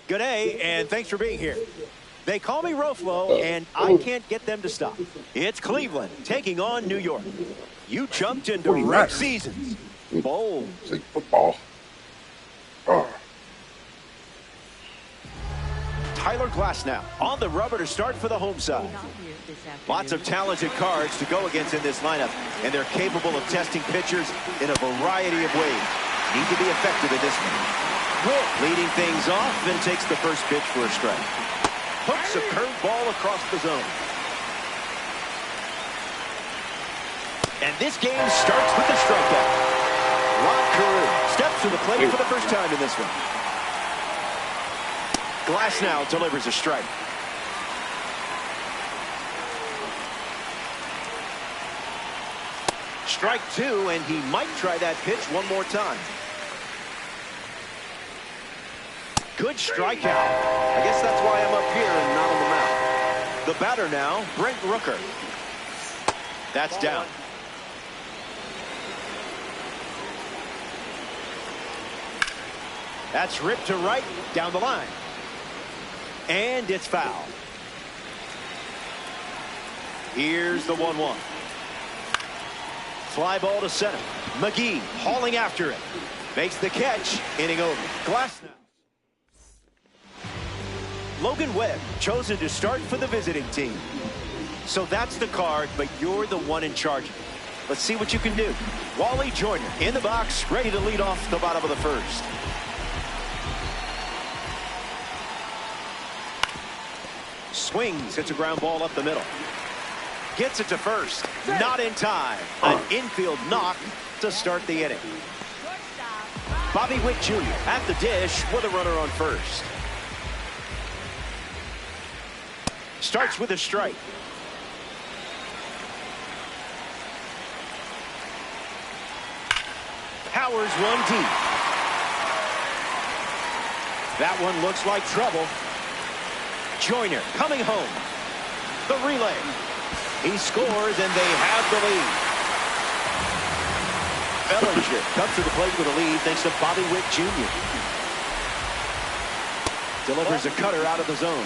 Good day, and thanks for being here. They call me Roflo, and I can't get them to stop. It's Cleveland taking on New York. You jumped into red seasons. Bold. It's like football. Oh. Tyler Glass now on the rubber to start for the home side. Lots of talented cards to go against in this lineup, and they're capable of testing pitchers in a variety of ways. Need to be effective in this one. Leading things off, then takes the first pitch for a strike. Hooks a curveball across the zone. And this game starts with a strikeout. Rod Carew steps to the plate for the first time in this one. Glass now delivers a strike. Strike two, and he might try that pitch one more time. Good strikeout. I guess that's why I'm up here and not on the mound. The batter now, Brent Rooker. That's down. That's ripped to right, down the line. And it's foul. Here's the 1-1. Fly ball to center. McGee hauling after it. Makes the catch, inning over. Glass now. Logan Webb chosen to start for the visiting team. So that's the card, but you're the one in charge. Let's see what you can do. Wally Joyner in the box, ready to lead off the bottom of the first. Swings, hits a ground ball up the middle. Gets it to first. Not in time. An infield knock to start the inning. Bobby Witt Jr. at the dish with a runner on first. Starts with a strike. Powers one deep. That one looks like trouble. Joyner coming home. The relay. He scores, and they have the lead. Bellinger comes to the plate with a lead thanks to Bobby Witt Jr. Delivers a cutter out of the zone.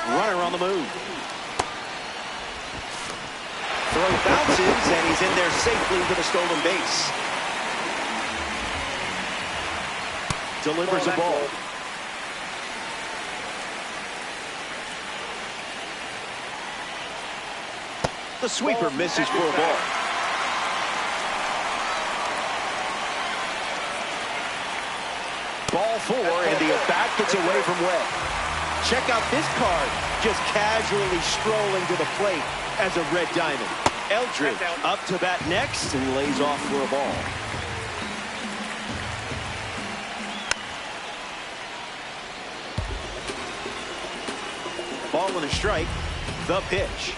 Runner on the move. Throw bounces, and he's in there safely for the stolen base. Delivers a ball. The sweeper misses for a ball. Ball four, and the at-bat gets away from Webb. Check out this card, just casually strolling to the plate as a red diamond. Eldridge up to bat next and lays off for a ball. Ball and a strike. The pitch.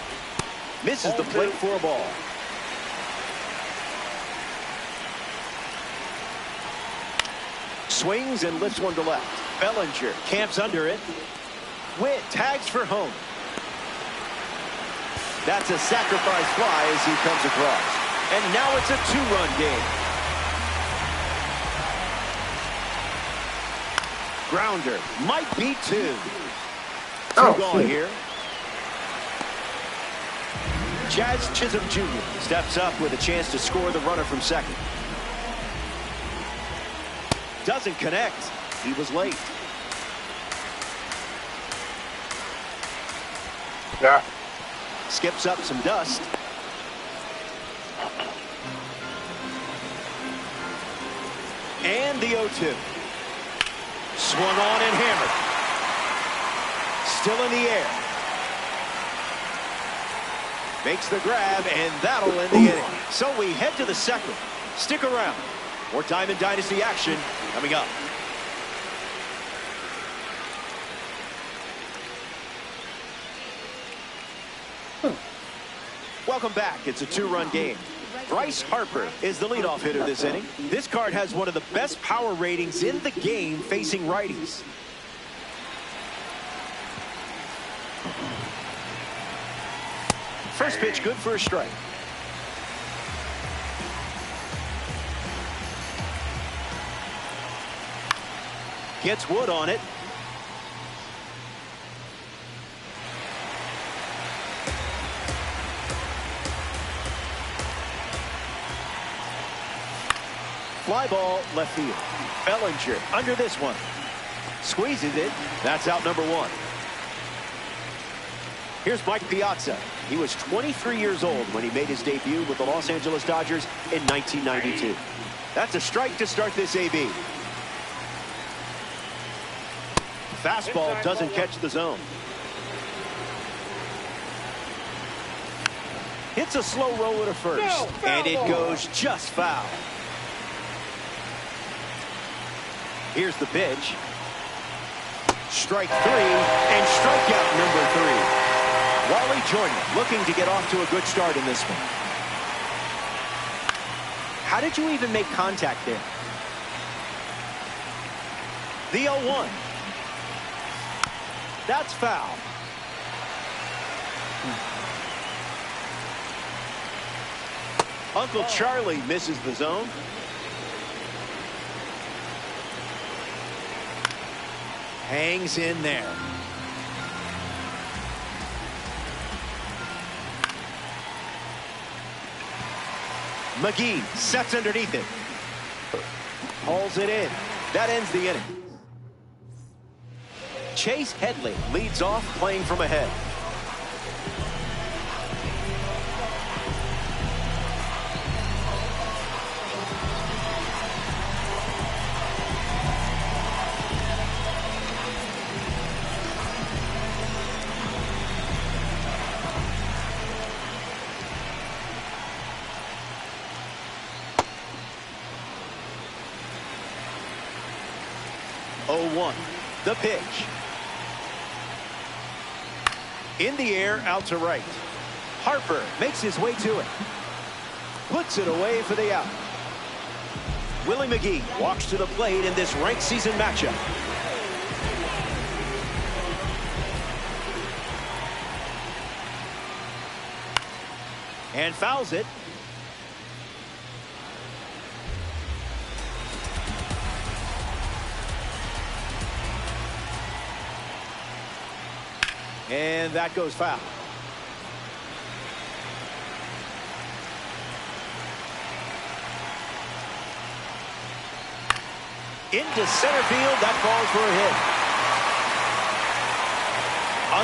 Misses the plate for a ball. Swings and lifts one to left. Bellinger camps under it. Witt tags for home. That's a sacrifice fly as he comes across. And now it's a two-run game. Grounder might be two. Two gone here. Jazz Chisholm Jr. steps up with a chance to score the runner from second. Doesn't connect. He was late. Yeah. Skips up some dust. And the 0-2. Swung on and hammered. Still in the air. Makes the grab, and that'll end the inning. So we head to the second. Stick around. More Diamond Dynasty action coming up. Welcome back. It's a 2-run game. Bryce Harper is the leadoff hitter this inning. This card has one of the best power ratings in the game facing righties. First pitch good for a strike. Gets wood on it. Fly ball left field. Bellinger under this one. Squeezes it. That's out number 1. Here's Mike Piazza. He was 23 years old when he made his debut with the Los Angeles Dodgers in 1992. That's a strike to start this AB. Fastball doesn't catch the zone. Hits a slow roller to first, and it goes just foul. Here's the pitch. Strike 3 and strikeout number 3. Wally Jordan looking to get off to a good start in this one. How did you even make contact there? The 0-1. That's foul. Uncle Charlie misses the zone. Hangs in there. McGee sets underneath it. Hauls it in. That ends the inning. Chase Headley leads off, playing from ahead. The pitch. In the air, out to right. Harper makes his way to it. Puts it away for the out. Willie McGee walks to the plate in this ranked season matchup. And fouls it. And that goes foul. Into center field. That falls for a hit.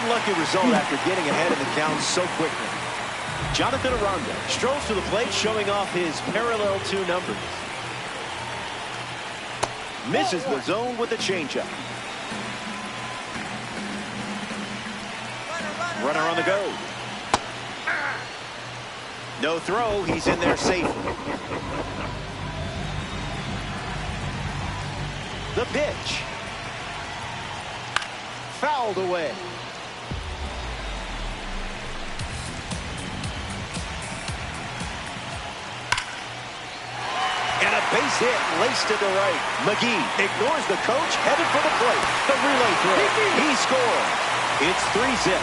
Unlucky result after getting ahead of the count so quickly. Jonathan Aranda strolls to the plate, showing off his parallel 2 numbers. Misses the zone with a changeup. Runner on the go. No throw. He's in there safely. The pitch. Fouled away. And a base hit laced to the right. McGee ignores the coach, headed for the plate. The relay throw. He scores. It's 3-zip.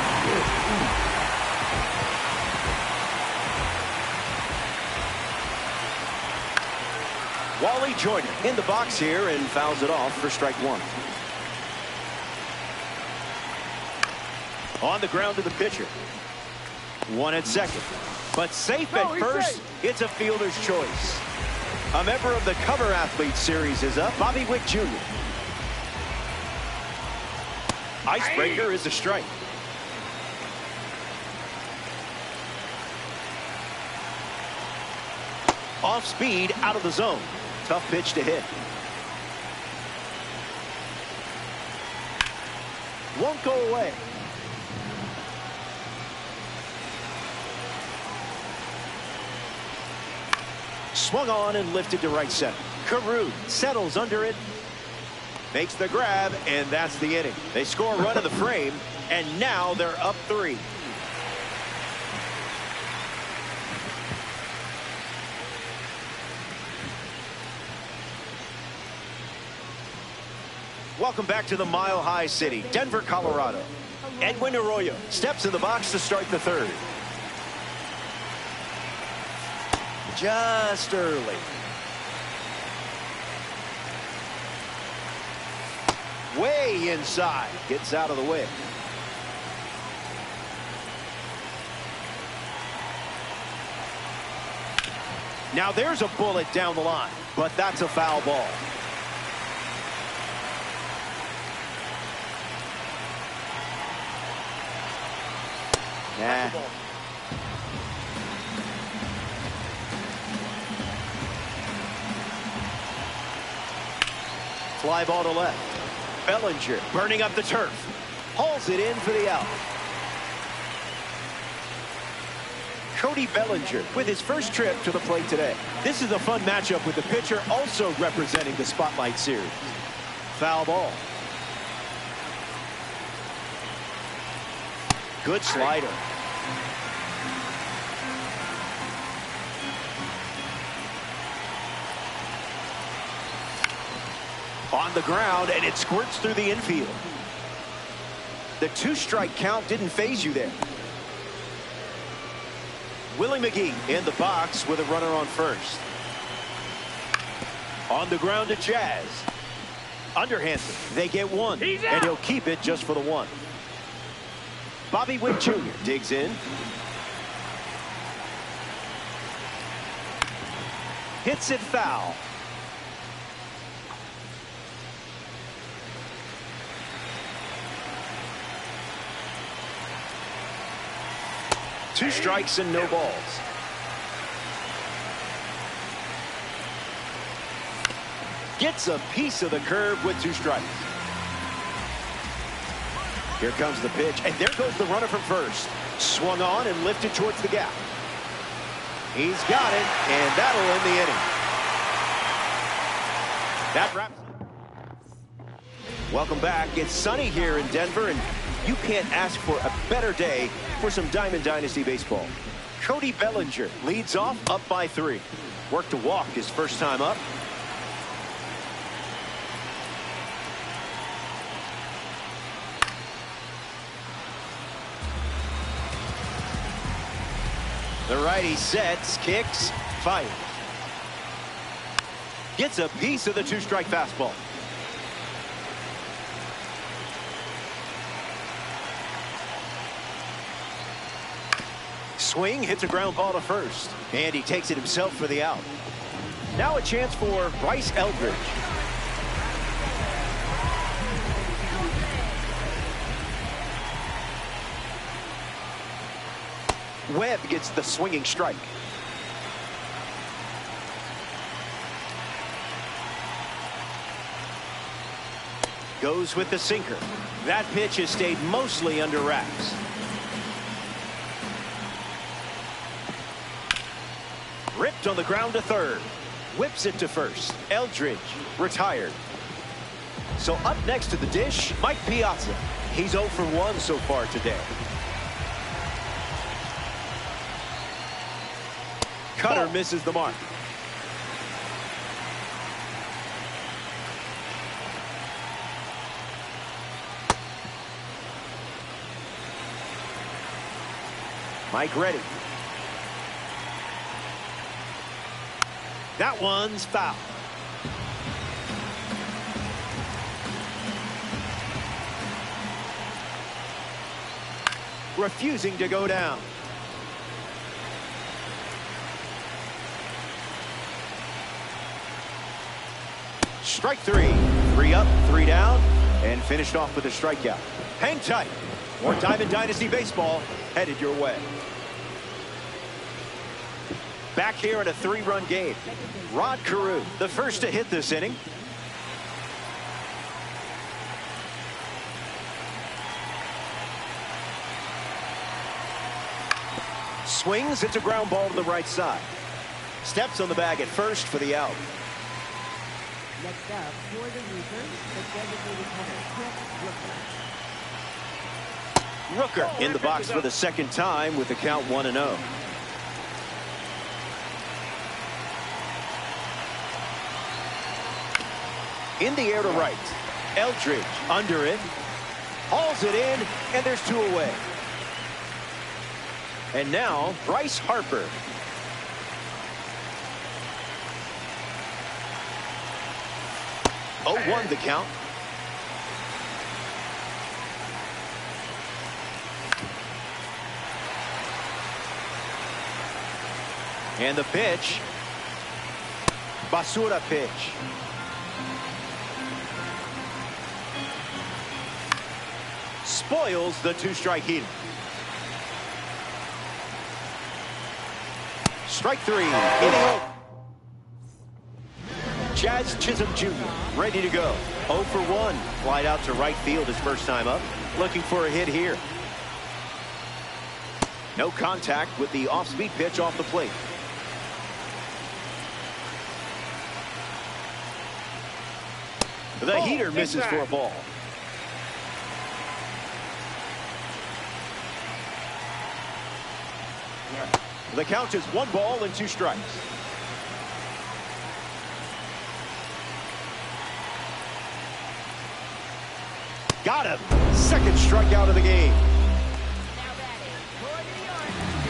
Wally Jordan in the box here and fouls it off for strike 1. On the ground to the pitcher. 1 at second. But safe at first. Safe. It's a fielder's choice. A member of the Cover Athletes series is up. Bobby Wick Jr. Icebreaker is a strike. Off speed, out of the zone. Tough pitch to hit. Won't go away. Swung on and lifted to right center. Carew settles under it. Makes the grab, and that's the inning. They score a run in the frame, and now they're up 3. Welcome back to the Mile High City, Denver, Colorado. Edwin Arroyo steps in the box to start the third. Just early. Way inside. Gets out of the way. Now there's a bullet down the line, but that's a foul ball. Nah. Fly ball to left. Bellinger burning up the turf. Hauls it in for the out. Cody Bellinger with his first trip to the plate today. This is a fun matchup with the pitcher also representing the Spotlight Series. Foul ball. Good slider. On the ground, and it squirts through the infield. The 2-strike count didn't phase you there. Willie McGee in the box with a runner on first. On the ground to Jazz. Underhanded. They get one, and he'll keep it just for the one. Bobby Witt Jr. digs in. Hits it foul. Two strikes and no balls. Gets a piece of the curve with 2 strikes. Here comes the pitch, and there goes the runner from first. Swung on and lifted towards the gap. He's got it, and that'll end the inning. That wraps. Welcome back. It's sunny here in Denver, and you can't ask for a better day for some Diamond Dynasty baseball. Cody Bellinger leads off up by 3. Worked to walk his first time up. The righty sets, kicks, fires. Gets a piece of the 2-strike fastball. Swing, hits a ground ball to first, and he takes it himself for the out. Now a chance for Bryce Eldridge. Webb gets the swinging strike. Goes with the sinker. That pitch has stayed mostly under wraps. Ripped on the ground to third. Whips it to first. Eldridge retired. So up next to the dish, Mike Piazza. He's 0 for 1 so far today. Cutter misses the mark. Mike ready. That one's foul. Refusing to go down. Strike 3. 3 up, 3 down, and finished off with a strikeout. Hang tight. More Diamond Dynasty baseball headed your way. Back here in a 3-run game. Rod Carew, the first to hit this inning. Swings, it's a ground ball to the right side. Steps on the bag at first for the out. Next up for the Reapers, the designated hitter, Rooker in the box for the second time with the count 1-0. In the air to right. Eldridge under it. Hauls it in, and there's 2 away. And now, Bryce Harper. Oh, 1 the count. And the pitch. Basura pitch. Spoils the 2-strike heater. Strike 3. Jazz Chisholm Jr. ready to go. 0 for 1. Flied out to right field his first time up. Looking for a hit here. No contact with the off-speed pitch off the plate. The heater misses for a ball. The count is 1 ball and 2 strikes. Got him. 2nd strikeout of the game.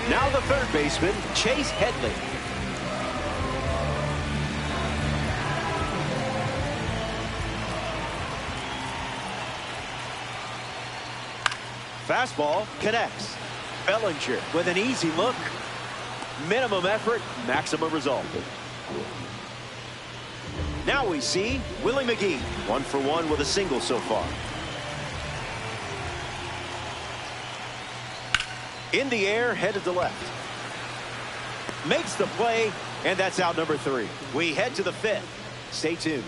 Now the 3rd baseman, Chase Headley. Fastball connects. Bellinger with an easy look. Minimum effort, maximum result. Now we see Willie McGee. 1 for 1 with a single so far. In the air, headed to left. Makes the play, and that's out number 3. We head to the 5th. Stay tuned.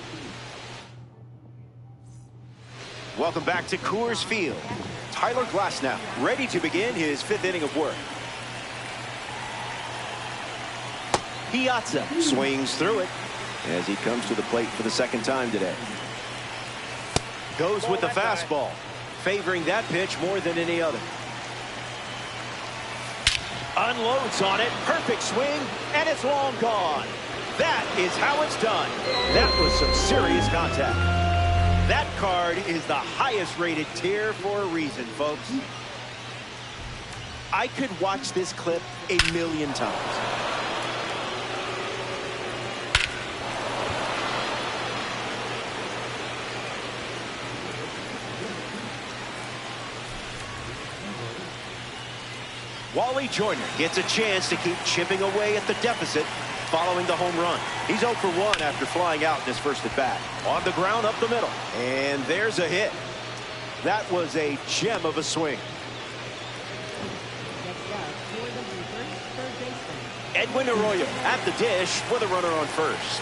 Welcome back to Coors Field. Tyler Glasnow ready to begin his 5th inning of work. Piazza swings through it as he comes to the plate for the 2nd time today. Goes with the fastball, favoring that pitch more than any other. Unloads on it, perfect swing, and it's long gone. That is how it's done. That was some serious contact. That card is the highest rated tier for a reason, folks. I could watch this clip a million times. Wally Joyner gets a chance to keep chipping away at the deficit following the home run. He's 0 for 1 after flying out in his first at bat. On the ground up the middle. And there's a hit. That was a gem of a swing. Next up, for the Reapers, 3rd baseman. Edwin Arroyo at the dish with a runner on first.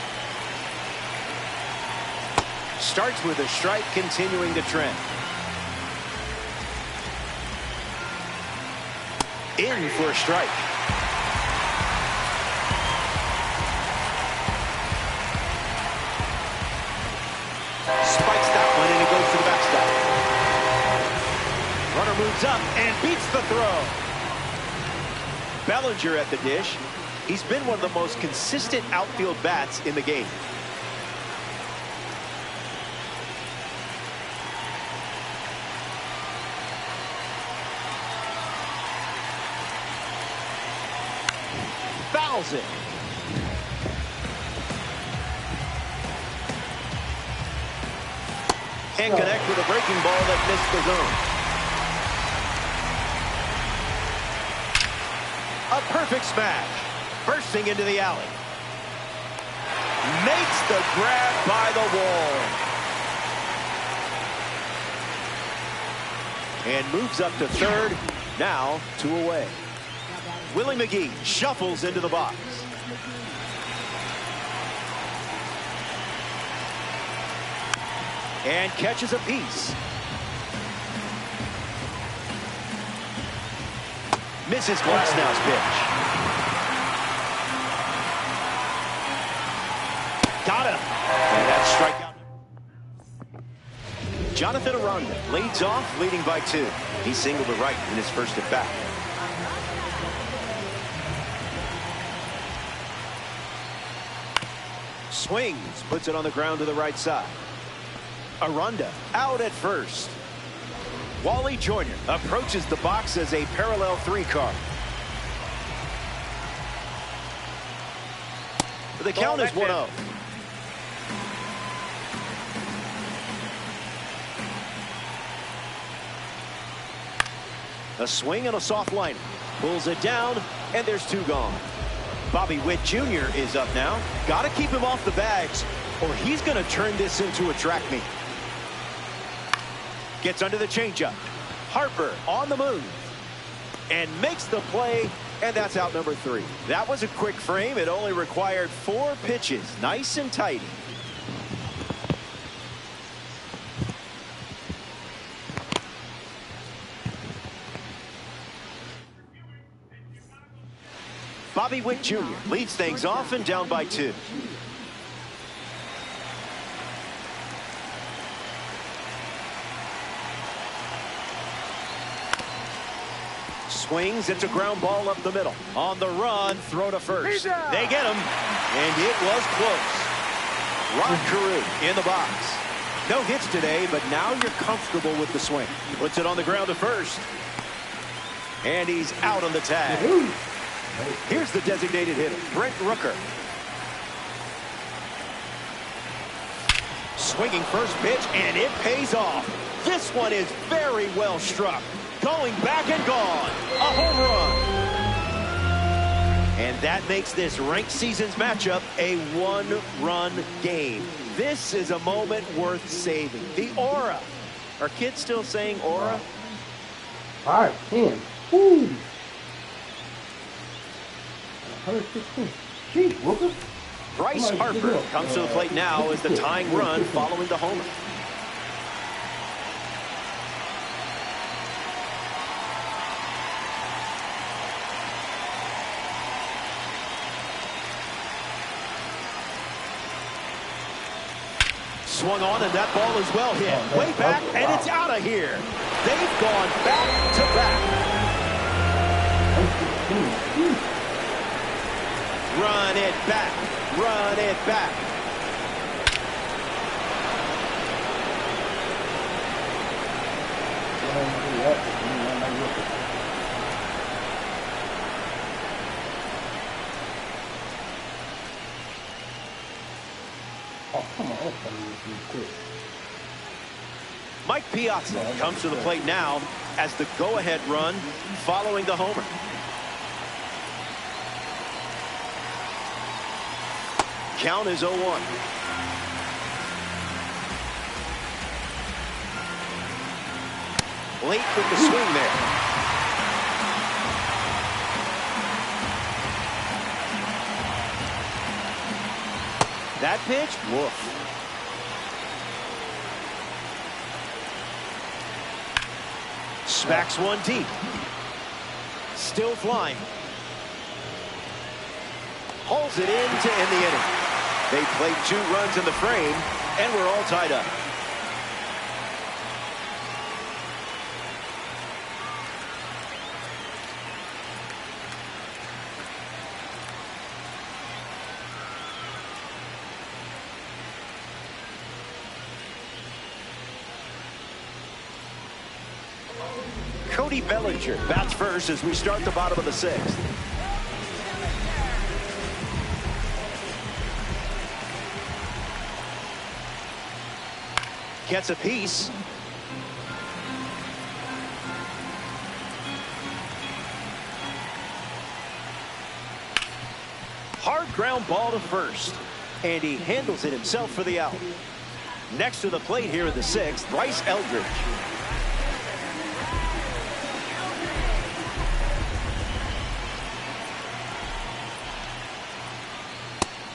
Starts with a strike, continuing the trend. In for a strike. Spikes that one, and it goes to the backstop. Runner moves up and beats the throw. Bellinger at the dish. He's been one of the most consistent outfield bats in the game. Fouls it. Can't connect with a breaking ball that missed the zone. A perfect smash. Bursting into the alley. Makes the grab by the wall. And moves up to 3rd. Now 2 away. Willie McGee shuffles into the box. And catches a piece. Misses Glasnow's pitch. Got him. And that's strikeout. Jonathan Aranda leads off, leading by 2. He singled to right in his first at bat. Swings, puts it on the ground to the right side. Aranda out at first. Wally Jr. approaches the box as a parallel 3 card. The count is 1-0. A swing and a soft line. Pulls it down, and there's 2 gone. Bobby Witt Jr. is up now. Got to keep him off the bags, or he's going to turn this into a track meet. Gets under the changeup. Harper on the move. And makes the play, and that's out number 3. That was a quick frame. It only required 4 pitches. Nice and tidy. Bobby Witt Jr. leads things off and down by 2. Swings, it's a ground ball up the middle. On the run, throw to first. They get him, and it was close. Rod Carew in the box. No hits today, but now you're comfortable with the swing. Puts it on the ground to first. And he's out on the tag. Here's the designated hitter, Brent Rooker. Swinging first pitch, and it pays off. This one is very well struck. Going back and gone. A home run. And that makes this ranked seasons matchup a 1-run game. This is a moment worth saving. The aura. Are kids still saying aura? 5-10. Woo. 116. Jeez, Rooker. Bryce Harper comes to the plate now as the tying run following the homer. Swung on, and that ball is well hit. Way back, and it's out of here. They've gone back to back. Run it back. Run it back. Oh, come on. That's quick. Mike Piazza comes to the plate now as the go-ahead run following the homer. Count is 0-1. Late with the swing there. That pitch, woof. Smacks one deep. Still flying. Holds it in to end the inning. They played 2 runs in the frame, and we're all tied up. Cody Bellinger bats first as we start the bottom of the 6th. Gets a piece. Hard ground ball to first. And he handles it himself for the out. Next to the plate here in the 6th, Bryce Eldridge.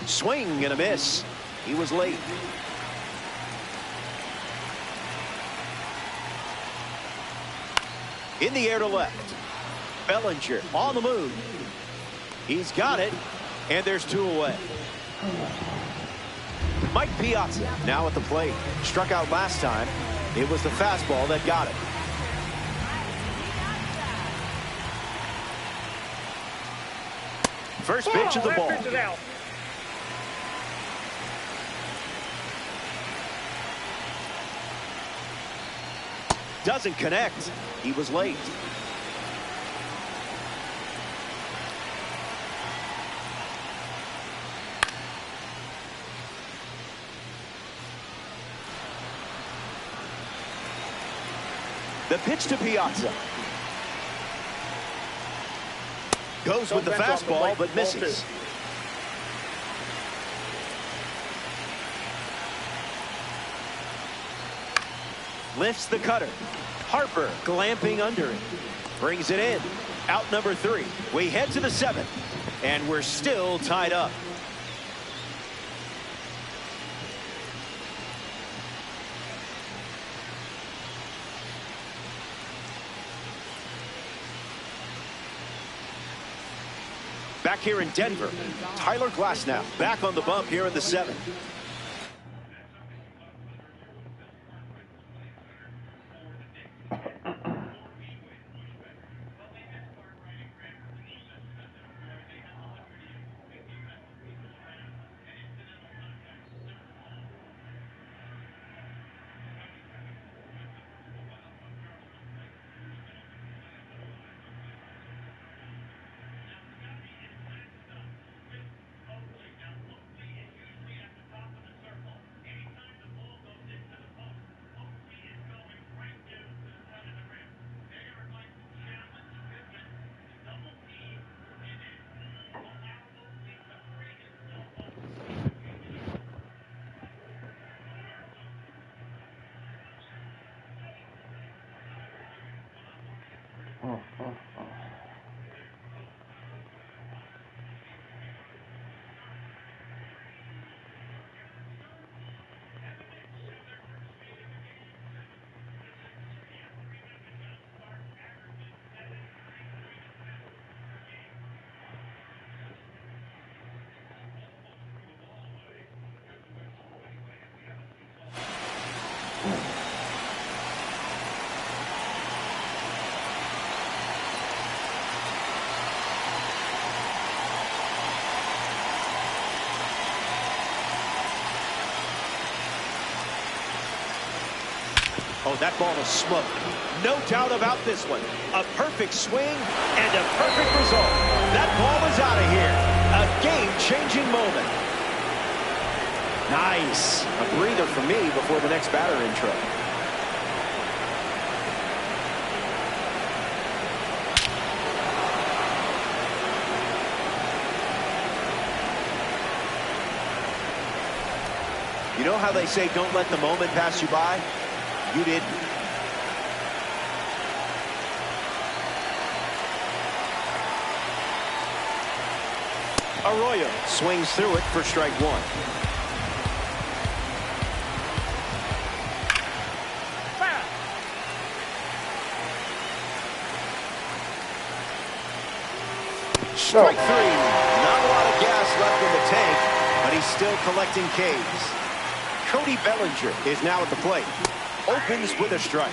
Swing and a miss. He was late. In the air to left. Bellinger on the move. He's got it, and there's 2 away. Mike Piazza now at the plate. Struck out last time. It was the fastball that got it. First pitch of the ball. Doesn't connect. He was late. The pitch to Piazza. Goes with the fastball, but misses. Lifts the cutter. Harper glamping under it. Brings it in. Out number 3. We head to the 7th. And we're still tied up. Back here in Denver, Tyler Glasnow back on the bump here in the 7th. Oh, that ball is smoked. No doubt about this one. A perfect swing and a perfect result. That ball is out of here. A game-changing moment. Nice. A breather for me before the next batter intro. You know how they say don't let the moment pass you by? You didn't. Arroyo swings through it for strike 1. Strike 3. Not a lot of gas left in the tank, but he's still collecting Ks. Cody Bellinger is now at the plate. Opens with a strike.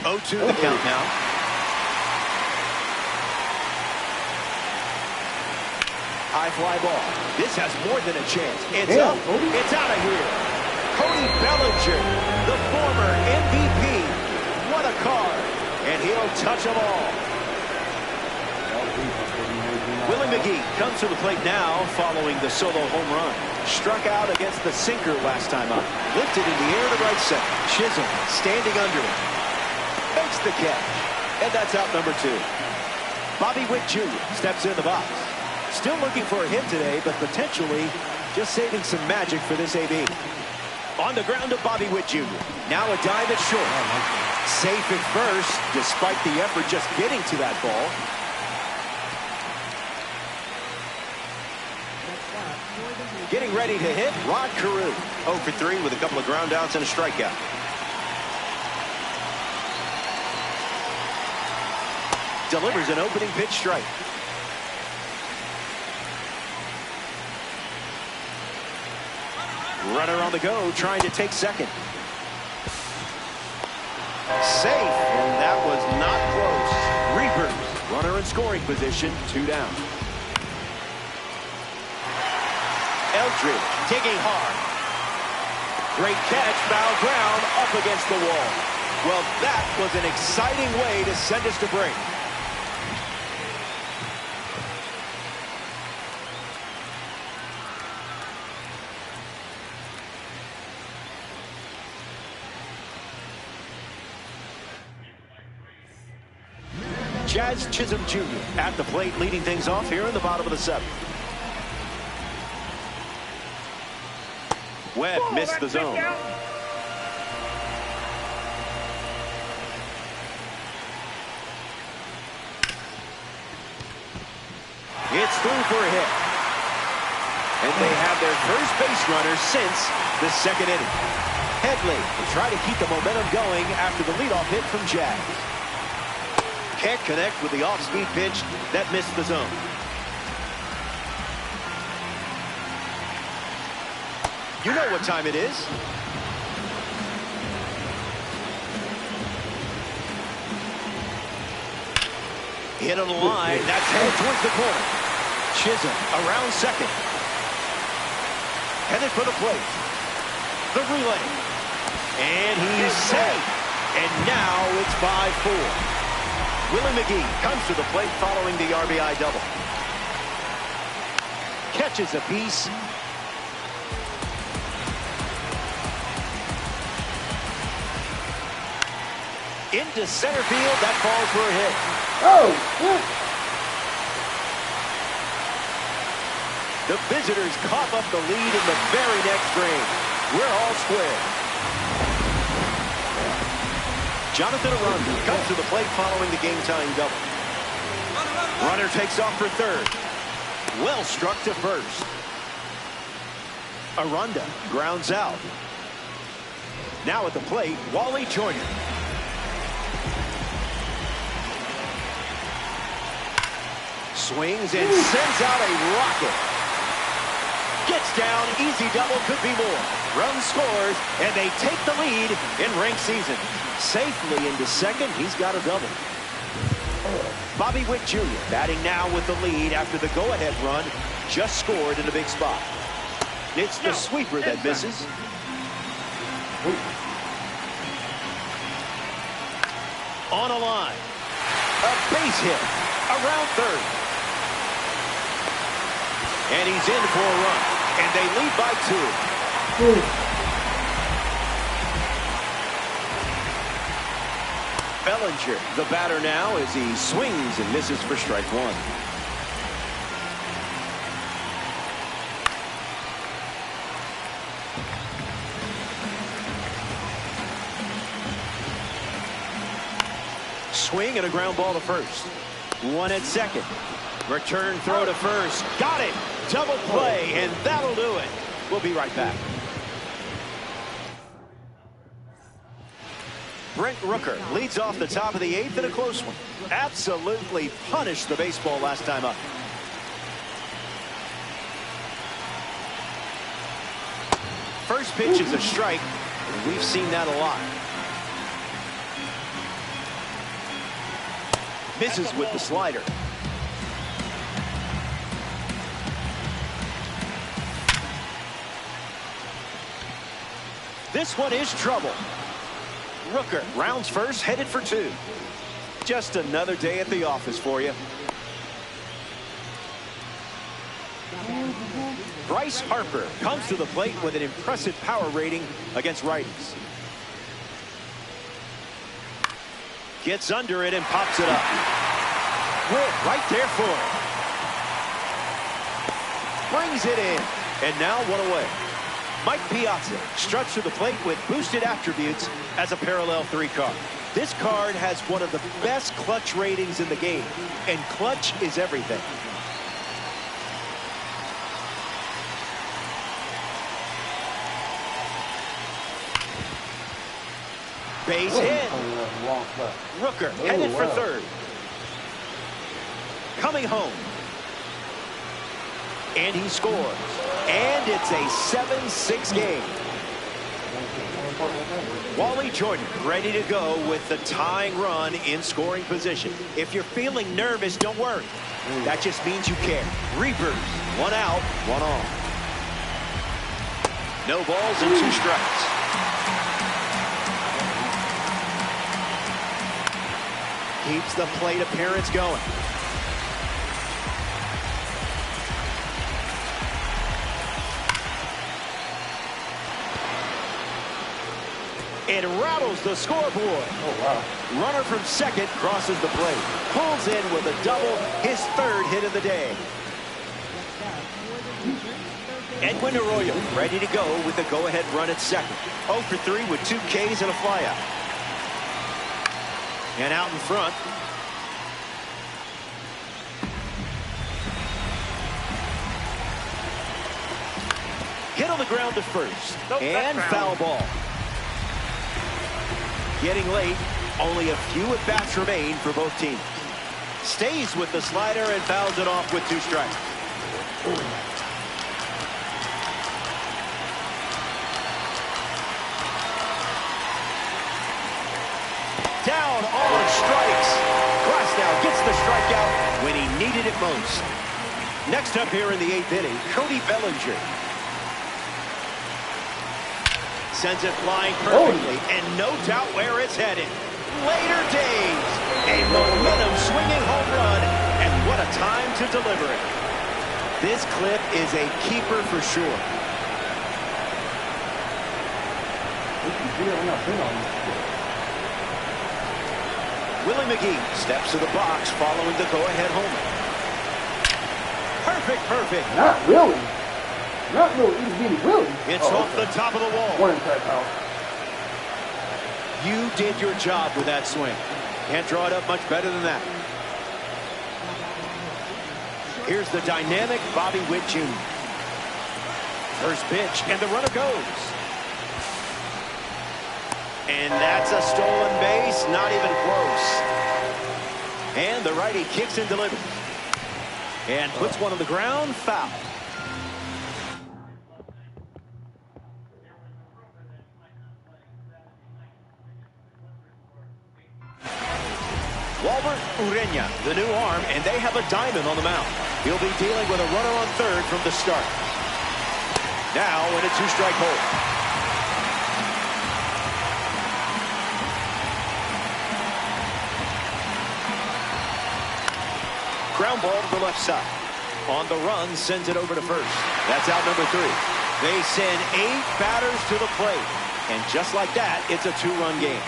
0-2 the count now. High fly ball. This has more than a chance. It's up. It's out of here. Cody Bellinger, the former MVP. What a card. And he'll touch them all. Willie McGee comes to the plate now following the solo home run. Struck out against the sinker last time up. Lifted in the air to right center. Chisholm standing under it. Makes the catch. And that's out number 2. Bobby Witt Jr. steps in the box. Still looking for a hit today, but potentially just saving some magic for this AB. On the ground to Bobby Witt Jr. Now a dive at short. Safe at first, despite the effort just getting to that ball. Getting ready to hit, Rod Carew. 0 for 3 with a couple of ground outs and a strikeout. Delivers an opening pitch strike. Runner on the go, trying to take second. Safe, and that was not close. Reapers, runner in scoring position, 2 down. El Aldridge digging hard. Great catch, foul ground, up against the wall. Well, that was an exciting way to send us to break. Jazz Chisholm Jr. at the plate, leading things off here in the bottom of the seventh. Webb missed the zone. It's through for a hit. And they have their first base runner since the second inning. Headley will try to keep the momentum going after the leadoff hit from Jazz. Can't connect with the off-speed pitch that missed the zone. You know what time it is. Hit on the line. That's headed towards the corner. Chisholm around second. Headed for the plate. The relay. And he's safe. And now it's 5-4. Willie McGee comes to the plate following the RBI double. Catches a piece. Into center field. That falls for a hit. Oh, yeah. The visitors cough up the lead in the very next frame. We're all square. Jonathan Aranda comes to the plate following the game-tying double. Runner takes off for third. Well struck to first. Aranda grounds out. Now at the plate, Wally Joyner. Swings and sends out a rocket. Gets down, easy double, could be more. Run scores, and they take the lead in ranked season. Safely into second, he's got a double. Bobby Witt Jr. batting now with the lead after the go-ahead run. Just scored in a big spot. It's the sweeper that misses. On a line. A base hit. Around third. And he's in for a run. And they lead by 2. Bellinger, the batter now, as he swings and misses for strike 1. Swing and a ground ball to first. One at second. Return throw to first. Got it. Double play, and that'll do it. We'll be right back. Brent Rooker leads off the top of the 8th in a close one. Absolutely punished the baseball last time up. First pitch is a strike, and we've seen that a lot. Misses with the slider. This one is trouble. Rooker rounds first, headed for 2. Just another day at the office for you. Bryce Harper comes to the plate with an impressive power rating against righties. Gets under it and pops it up. Witt right there for it. Brings it in. And now 1 away. Mike Piazza struts to the plate with boosted attributes as a parallel 3 card. This card has one of the best clutch ratings in the game, and clutch is everything. Base hit. Rooker headed for third. Coming home. And he scores. And it's a 7-6 game. Wally Joyner ready to go with the tying run in scoring position. If you're feeling nervous, don't worry. That just means you care. Reapers, 1 out, 1 on. No balls and 2 strikes. Keeps the plate appearance going. It rattles the scoreboard. Oh, wow. Runner from second crosses the plate. Pulls in with a double, his 3rd hit of the day. Edwin Arroyo ready to go with the go-ahead run at second. 0 for 3 with 2 Ks and a flyout. And out in front. Hit on the ground to first. And foul ball. Getting late. Only a few at-bats remain for both teams. Stays with the slider and fouls it off with 2 strikes. Down on strikes. Glasnow gets the strikeout when he needed it most. Next up here in the 8th inning, Cody Bellinger. Sends it flying perfectly, and no doubt where it's headed. Later days, a momentum-swinging home run, and what a time to deliver it. This clip is a keeper for sure. Willie McGee steps to the box following the go-ahead homer. Perfect. Not really. Not really. He's getting Willie. It's off the top of the wall. Warning track out. You did your job with that swing. Can't draw it up much better than that. Here's the dynamic Bobby Witt Jr. First pitch, and the runner goes. And that's a stolen base, not even close. And the righty kicks and delivers. And puts one on the ground, foul. Walbert Urena, the new arm, and they have a diamond on the mound. He'll be dealing with a runner on third from the start. Now in a 2-strike hole. Ground ball to the left side. On the run, sends it over to first. That's out number 3. They send 8 batters to the plate. And just like that, it's a 2-run game.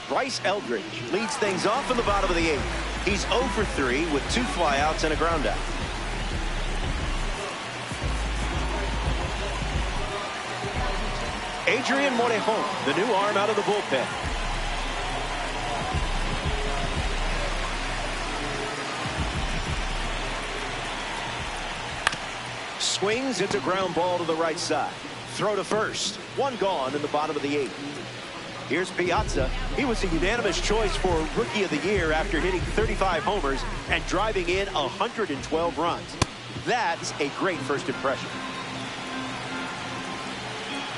Bryce Eldridge leads things off in the bottom of the 8th. He's 0 for 3 with 2 flyouts and a ground out. Adrian Morejon, the new arm out of the bullpen. Swings into ground ball to the right side. Throw to first. 1 gone in the bottom of the 8th. Here's Piazza. He was a unanimous choice for Rookie of the Year after hitting 35 homers and driving in 112 runs. That's a great first impression.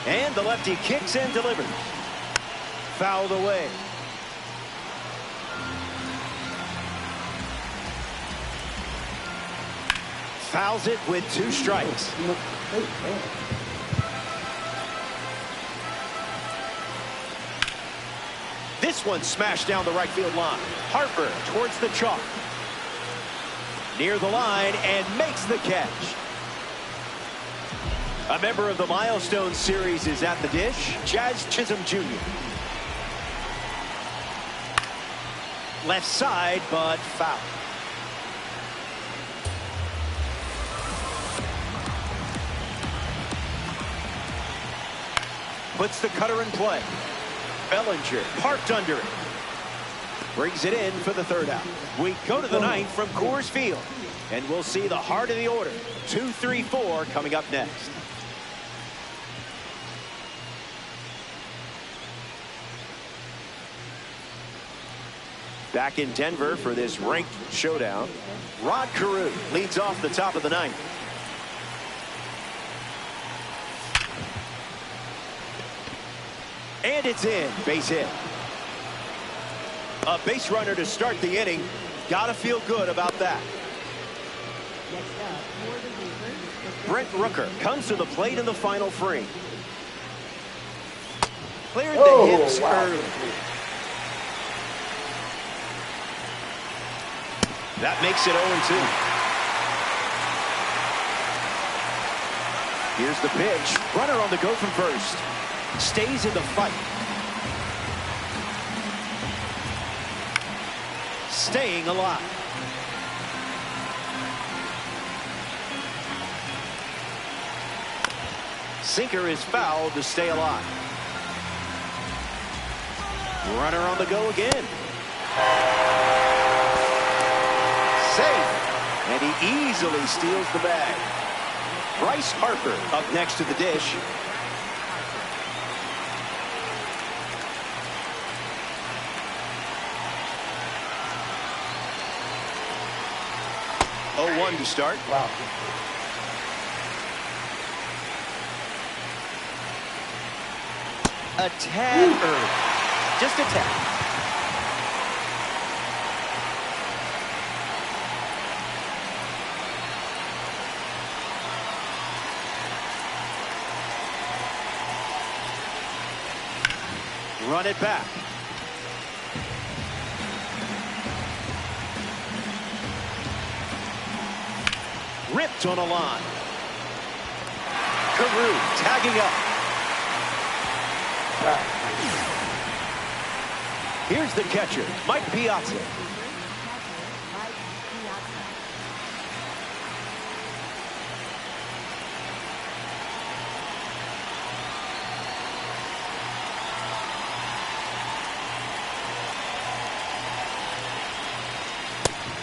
And the lefty kicks and delivers. Fouled away. Fouls it with 2 strikes. This one smashed down the right field line. Harper towards the chalk. Near the line and makes the catch. A member of the Milestone Series is at the dish. Jazz Chisholm Jr. Left side, but foul. Puts the cutter in play. Bellinger parked under it. Brings it in for the 3rd out. We go to the 9th from Coors Field. And we'll see the heart of the order. 2, 3, 4 coming up next. Back in Denver for this ranked showdown. Rod Carew leads off the top of the 9th. And it's in. Base hit. A base runner to start the inning. Gotta feel good about that. Next up, for the Reapers, Brent Rooker comes to the plate in the final frame. Cleared Oh, the hips wow. early. That makes it 0-2. Here's the pitch. Runner on the go from first. Stays in the fight. Staying alive. Sinker is fouled to stay alive. Runner on the go again. Safe. And he easily steals the bag. Bryce Harper up next to the dish. Oh, 1 to start. Wow. A tad early. Just a tad. Run it back. Ripped on a line. Carew tagging up. Here's the catcher, Mike Piazza.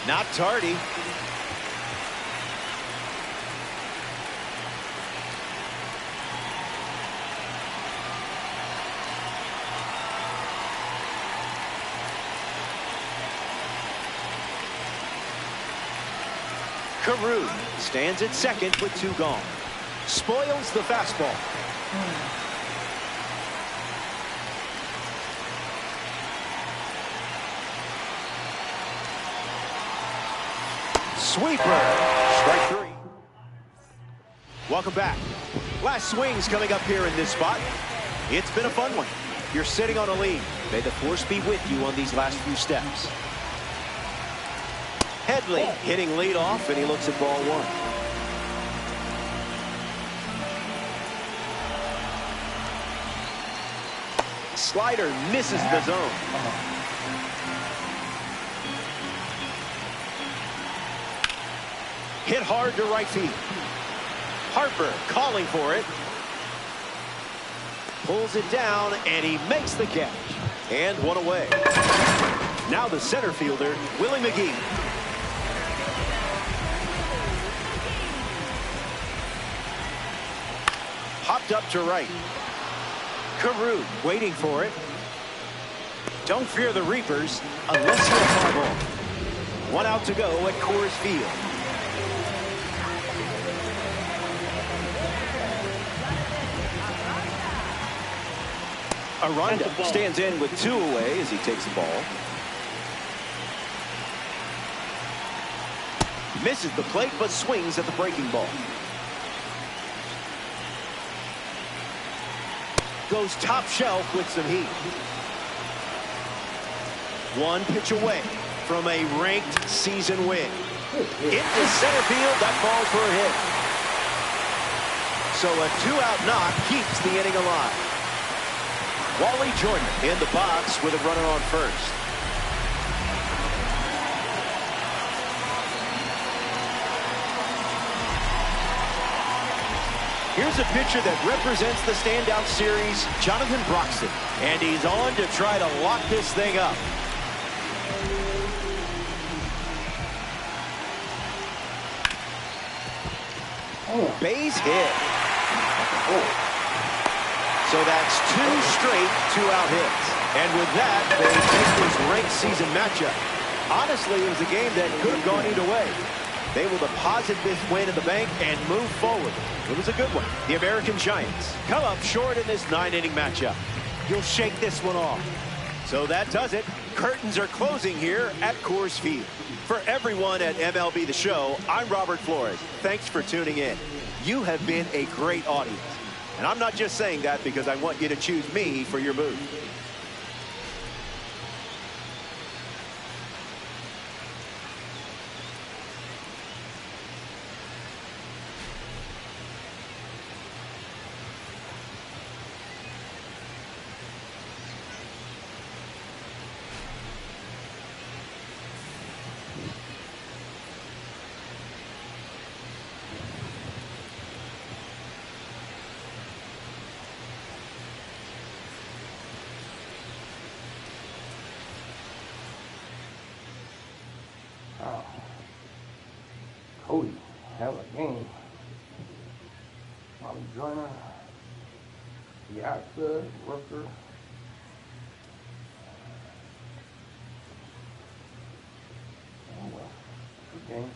Not tardy. Carew stands at second with 2 gone. Spoils the fastball. Sweeper. Strike 3. Welcome back. Last swings coming up here in this spot. It's been a fun one. You're sitting on a lead. May the force be with you on these last few steps. Headley hitting leadoff, and he looks at ball 1. Slider misses the zone. Hit hard to right field. Harper calling for it. Pulls it down, and he makes the catch. And 1 away. Now the center fielder, Willie McGee. Hopped up to right. Carew waiting for it. Don't fear the Reapers unless you're a fly ball. 1 out to go at Coors Field. Aranda stands in with 2 away as he takes the ball. Misses the plate but swings at the breaking ball. Goes top shelf with some heat. 1 pitch away from a ranked season win. Into center field, that falls for a hit. So a 2-out knock keeps the inning alive. Wally Jordan in the box with a runner on first. Here's a pitcher that represents the standout series, Jonathan Broxton. And he's on to try to lock this thing up. Base hit. So that's 2 straight 2-out hits. And with that, they take this ranked season matchup. Honestly, it was a game that could have gone either way. They will deposit this win in the bank and move forward. It was a good one. The American Giants come up short in this 9-inning matchup. He'll shake this one off. So that does it. Curtains are closing here at Coors Field. For everyone at MLB The Show, I'm Robert Flores. Thanks for tuning in. You have been a great audience. And I'm not just saying that because I want you to choose me for your booth. Oh. Cody, hell of a game. Bobby Joyner, Piazza, Rooker. Oh well, good game.